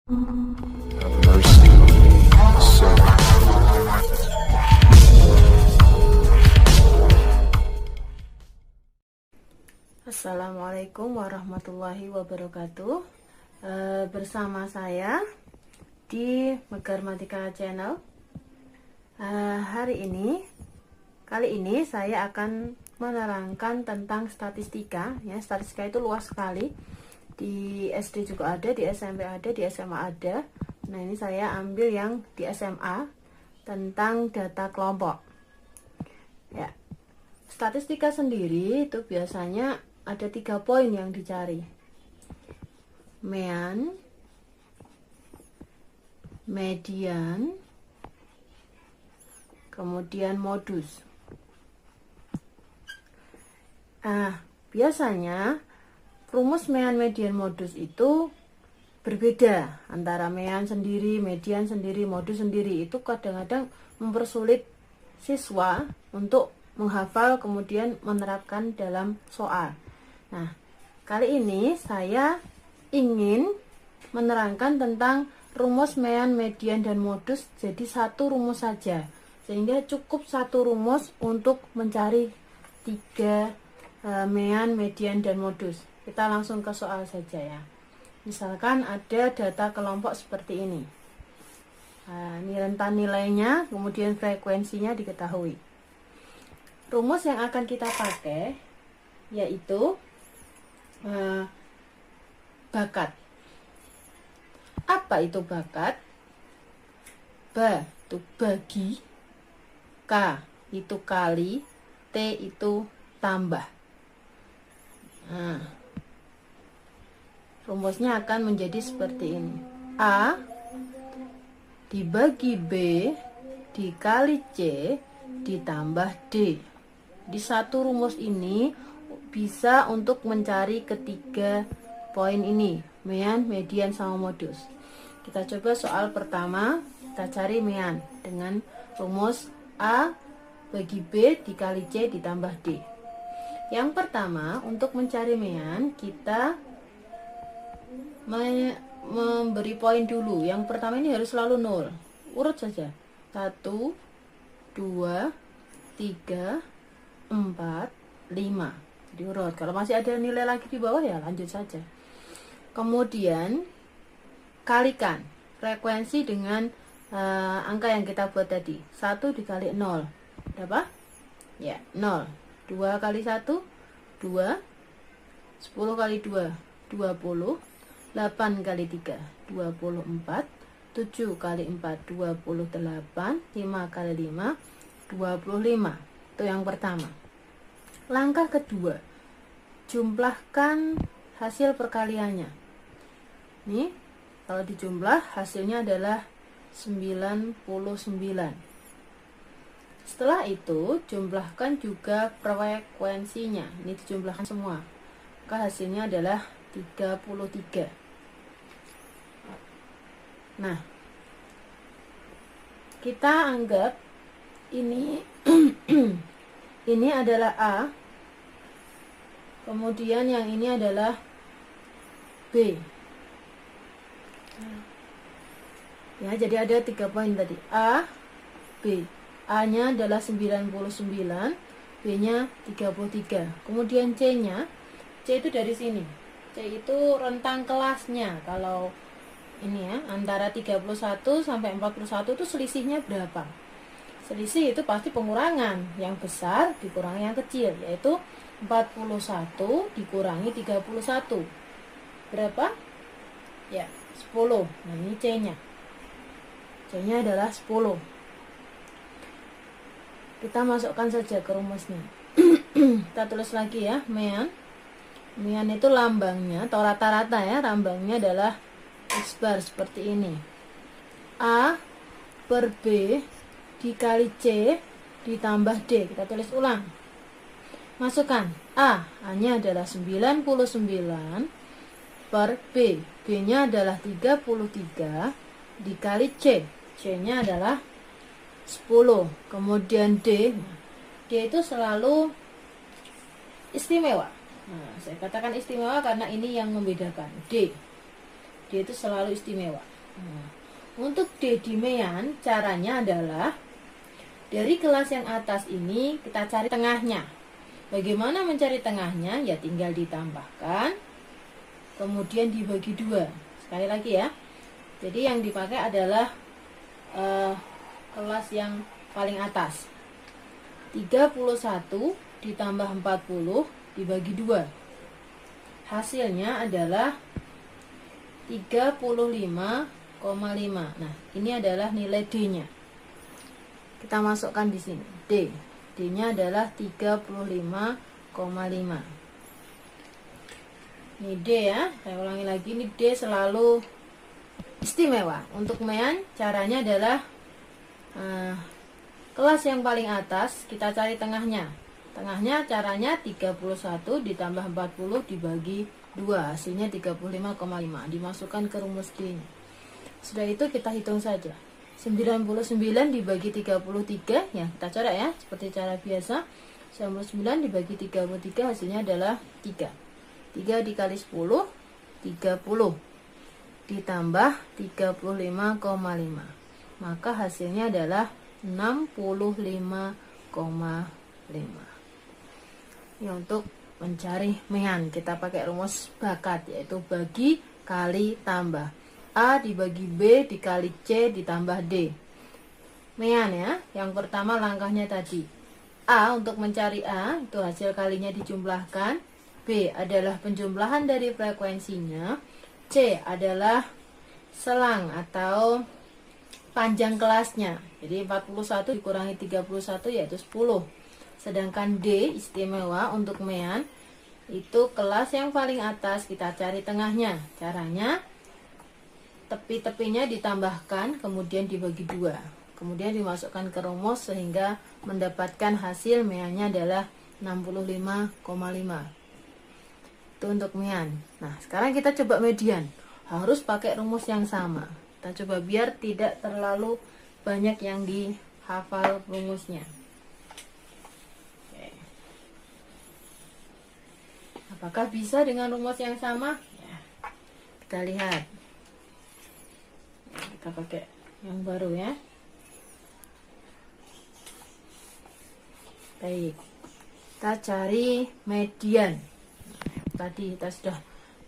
Have mercy on me, a sinner. Assalamualaikum warahmatullahi wabarakatuh. Bersama saya di Megarmatika Channel. Kali ini saya akan menerangkan tentang statistika. Ya, statistika itu luas sekali. Di SD juga ada, di SMP ada, di SMA ada. Nah, ini saya ambil yang di SMA tentang data kelompok. Ya, statistika sendiri itu biasanya ada 3 poin yang dicari: mean, median, kemudian modus. Biasanya rumus mean, median, modus itu berbeda antara mean sendiri, median sendiri, modus sendiri. Itu kadang-kadang mempersulit siswa untuk menghafal kemudian menerapkan dalam soal. Nah, kali ini saya ingin menerangkan tentang rumus mean, median, dan modus jadi satu rumus saja, sehingga cukup satu rumus untuk mencari 3 mean, median, dan modus. Kita langsung ke soal saja ya. Misalkan ada data kelompok seperti ini. Ini rentan nilainya, kemudian frekuensinya diketahui. Rumus yang akan kita pakai yaitu bakat. Apa itu bakat? Ba itu bagi, K itu kali, T itu tambah. Rumusnya akan menjadi seperti ini: A dibagi B dikali C ditambah D. Di satu rumus ini bisa untuk mencari ketiga poin ini, mean, median, sama modus. Kita coba soal pertama, kita cari mean dengan rumus A bagi B dikali C ditambah D. Yang pertama, untuk mencari mean, kita memberi poin dulu. Yang pertama ini harus selalu 0. Urut saja. 1, 2, 3, 4, 5. Jadi urut. Kalau masih ada nilai lagi di bawah ya lanjut saja. Kemudian kalikan frekuensi dengan angka yang kita buat tadi. 1 dikali 0. Berapa? Ya, 0. 2 kali 1, 2. 10 kali 2, 20. 8 kali 3, 24. 7 kali 4, 28. 5 kali 5, 25. Itu yang pertama. Langkah kedua, jumlahkan hasil perkaliannya. Nih, kalau dijumlah hasilnya adalah 99. Setelah itu, jumlahkan juga frekuensinya. Ini dijumlahkan semua. Maka hasilnya adalah 33. Nah, kita anggap ini ini adalah A. Kemudian yang ini adalah B. Ya, jadi ada 3 poin tadi. A, B. A-nya adalah 99, B-nya 33. Kemudian C-nya, C itu dari sini. C itu rentang kelasnya. Kalau ini ya, antara 31 sampai 41 itu selisihnya berapa? Selisih itu pasti pengurangan. Yang besar dikurangi yang kecil, yaitu 41 dikurangi 31. Berapa? Ya, 10. Nah, ini C-nya. C-nya adalah 10. Kita masukkan saja ke rumusnya. Kita tulis lagi ya, mean. Mean itu lambangnya atau rata-rata ya, lambangnya adalah X bar seperti ini. A per B dikali C ditambah D. Kita tulis ulang. Masukkan A-nya adalah 99 per B. B-nya adalah 33 dikali C. C-nya adalah 10. Kemudian D itu selalu istimewa. Nah, saya katakan istimewa karena ini yang membedakan. D D itu selalu istimewa. Nah, untuk D di MEAN, caranya adalah dari kelas yang atas ini kita cari tengahnya. Bagaimana mencari tengahnya? Ya tinggal ditambahkan, kemudian dibagi 2. Sekali lagi ya. Jadi yang dipakai adalah kelas yang paling atas. 31 ditambah 40 dibagi 2. Hasilnya adalah 35,5. Nah, ini adalah nilai D-nya. Kita masukkan di sini. D. D-nya adalah 35,5. Ini D ya. Saya ulangi lagi, ini D selalu istimewa. Untuk MEAN caranya adalah kelas yang paling atas kita cari tengahnya. Tengahnya caranya 31 ditambah 40 dibagi 2. Hasilnya 35,5. Dimasukkan ke rumus D. Sudah itu kita hitung saja. 99 dibagi 33 ya, kita coret ya seperti cara biasa. 99 dibagi 33 hasilnya adalah 3. 3 dikali 10 30 ditambah 35,5. Maka hasilnya adalah 65,5. Ini untuk mencari MEAN kita pakai rumus bakat, yaitu bagi kali tambah. A dibagi B dikali C ditambah D. MEAN ya. Yang pertama langkahnya tadi. A untuk mencari A itu hasil kalinya dijumlahkan. B adalah penjumlahan dari frekuensinya. C adalah selang atau panjang kelasnya. Jadi 41 dikurangi 31 yaitu 10. Sedangkan D istimewa untuk MEAN itu kelas yang paling atas kita cari tengahnya. Caranya tepi-tepinya ditambahkan kemudian dibagi 2. Kemudian dimasukkan ke rumus sehingga mendapatkan hasil MEAN-nya adalah 65,5. Itu untuk MEAN. Nah, sekarang kita coba median. Harus pakai rumus yang sama. Kita coba biar tidak terlalu banyak yang dihafal rumusnya. Oke. Apakah bisa dengan rumus yang sama? Ya. Kita lihat. Kita pakai yang baru ya. Baik. Kita cari median. Tadi kita sudah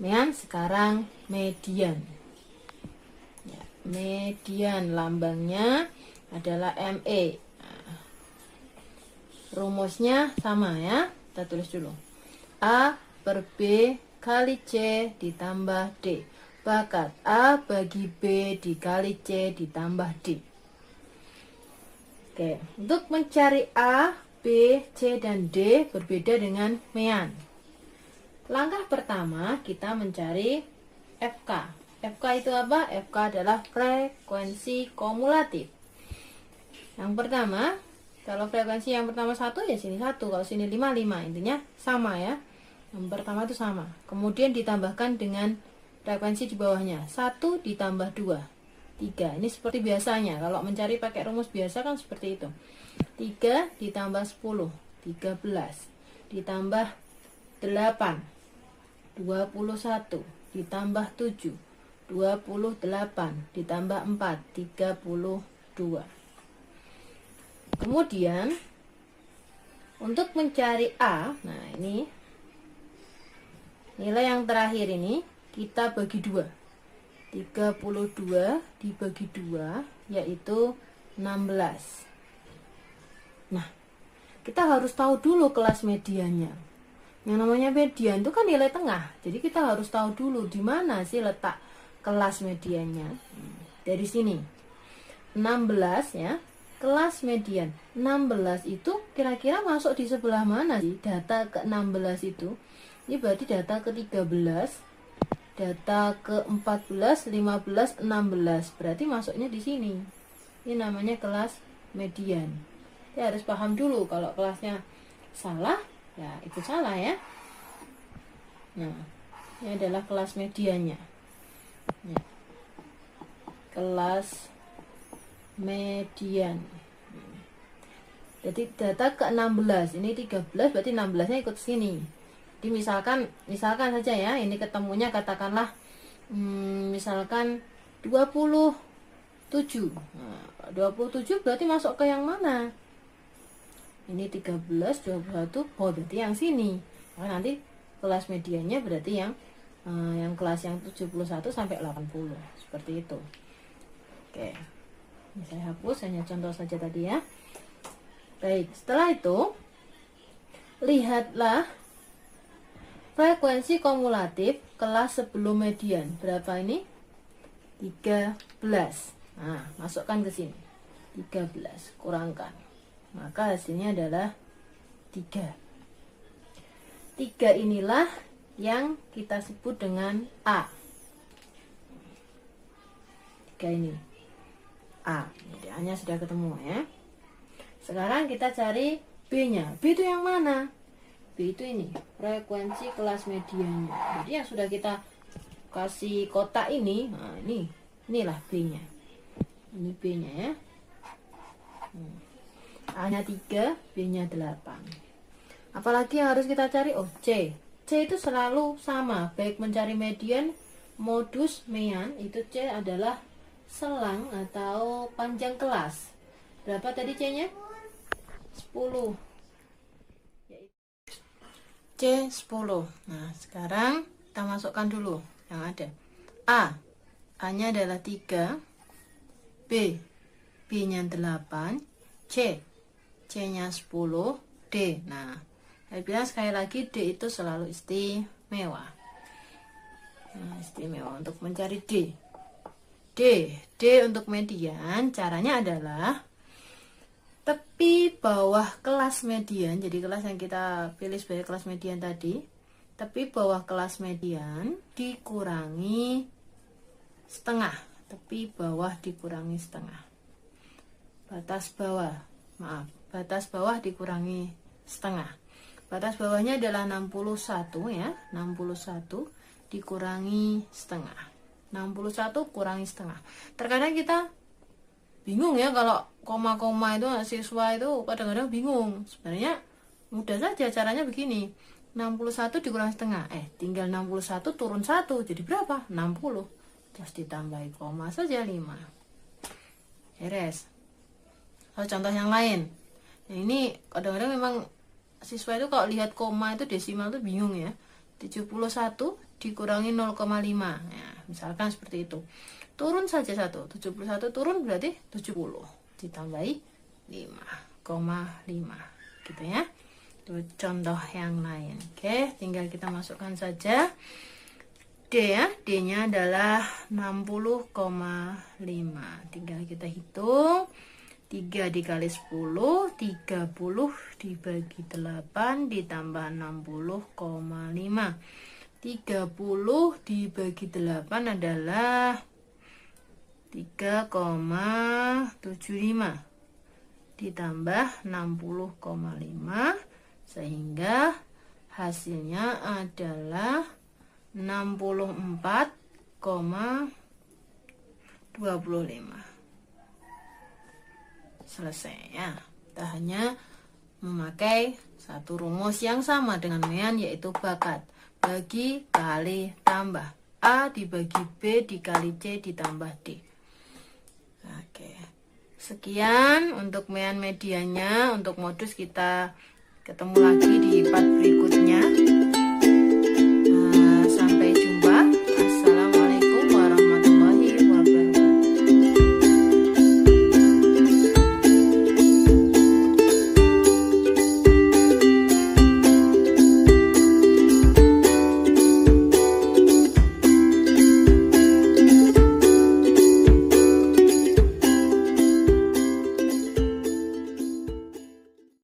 MEAN, sekarang median. Ya, median lambangnya adalah ME. Nah, rumusnya sama ya. Kita tulis dulu. A per B kali C ditambah D. Bakat A bagi B dikali C ditambah D. Oke, untuk mencari A, B, C, dan D berbeda dengan MEAN. Langkah pertama kita mencari FK. FK itu apa? FK adalah frekuensi kumulatif. Yang pertama, kalau frekuensi yang pertama 1 ya sini 1, kalau sini 5, 5. Intinya sama ya. Yang pertama itu sama. Kemudian ditambahkan dengan frekuensi di bawahnya. 1 ditambah 2. 3. Ini seperti biasanya. Kalau mencari pakai rumus biasa kan seperti itu. 3 ditambah 10. 13. Ditambah 8. 21. Ditambah 7. 28. Ditambah 4. 32. Kemudian untuk mencari A, nah ini nilai yang terakhir ini kita bagi 2. 32 dibagi 2 yaitu 16. Nah, kita harus tahu dulu kelas mediannya. Yang namanya median itu kan nilai tengah. Jadi kita harus tahu dulu di mana sih letak kelas mediannya. Dari sini. 16 ya. Kelas median. 16 itu kira-kira masuk di sebelah mana sih? Data ke-16 itu. Ini berarti data ke-13, data ke-14, 15, 16. Berarti masuknya di sini. Ini namanya kelas median. Ya harus paham dulu kalau kelasnya salah, ya itu salah ya. Nah, ini adalah kelas mediannya. Ya. Kelas median. Jadi data ke-16, ini 13 berarti 16-nya ikut sini. Jadi misalkan saja ya, ini ketemunya katakanlah misalkan 27. Nah, 27 berarti masuk ke yang mana? Ini 13, 21, oh berarti yang sini. Nah, nanti kelas mediannya berarti yang kelas yang 71 sampai 80. Seperti itu. Oke. Ini saya hapus, hanya contoh saja tadi ya. Baik, setelah itu lihatlah frekuensi kumulatif kelas sebelum median. Berapa ini? 13. Nah, masukkan ke sini. 13 kurangkan. Maka hasilnya adalah 3. 3 inilah yang kita sebut dengan A. 3 ini A. Jadi A-nya sudah ketemu ya. Sekarang kita cari B-nya. B itu yang mana? B itu ini, frekuensi kelas mediannya. Jadi yang sudah kita kasih kotak ini, nah inilah B-nya. Ini B-nya ya. A-nya 3, B-nya 8. Apalagi yang harus kita cari? Oh, C. C itu selalu sama, baik mencari median, modus, mean, itu C adalah selang atau panjang kelas. Berapa tadi C-nya? 10. C 10. Nah, sekarang kita masukkan dulu yang ada. A-nya adalah 3, B-nya 8, C-nya 10, D. Nah, saya bilang sekali lagi D itu selalu istimewa. Nah, istimewa untuk mencari D. D untuk median, caranya adalah tepi bawah kelas median. Jadi kelas yang kita pilih sebagai kelas median tadi, tepi bawah kelas median dikurangi setengah. Tepi bawah dikurangi setengah. Batas bawah dikurangi setengah. Batas bawahnya adalah 61 ya. 61 dikurangi setengah. 61 kurangi setengah. Terkadang kita bingung ya, kalau koma-koma itu siswa itu kadang-kadang bingung. Sebenarnya mudah saja, caranya begini. 61 dikurangi setengah. Tinggal 61 turun 1. Jadi berapa? 60. Terus ditambahi koma saja 5. Beres. Contoh yang lain. Nah, ini kadang-kadang memang siswa itu kalau lihat koma itu desimal itu bingung ya. 71 dikurangi 0,5. Ya, misalkan seperti itu. Turun saja 1. 71 turun berarti 70. Ditambahi 5,5. Gitu ya. Itu contoh yang lain. Oke, tinggal kita masukkan saja D ya. D-nya adalah 60,5. Tinggal kita hitung. 3 dikali 10, 30 dibagi 8 ditambah 60,5. 30 dibagi 8 adalah 3,75 ditambah 60,5 sehingga hasilnya adalah 64,25. Selesai ya. Kita hanya memakai satu rumus yang sama dengan mean, yaitu bakat. Bagi kali tambah. A dibagi B dikali C ditambah D. Oke. Sekian untuk mean mediannya. Untuk modus kita ketemu lagi di part berikutnya.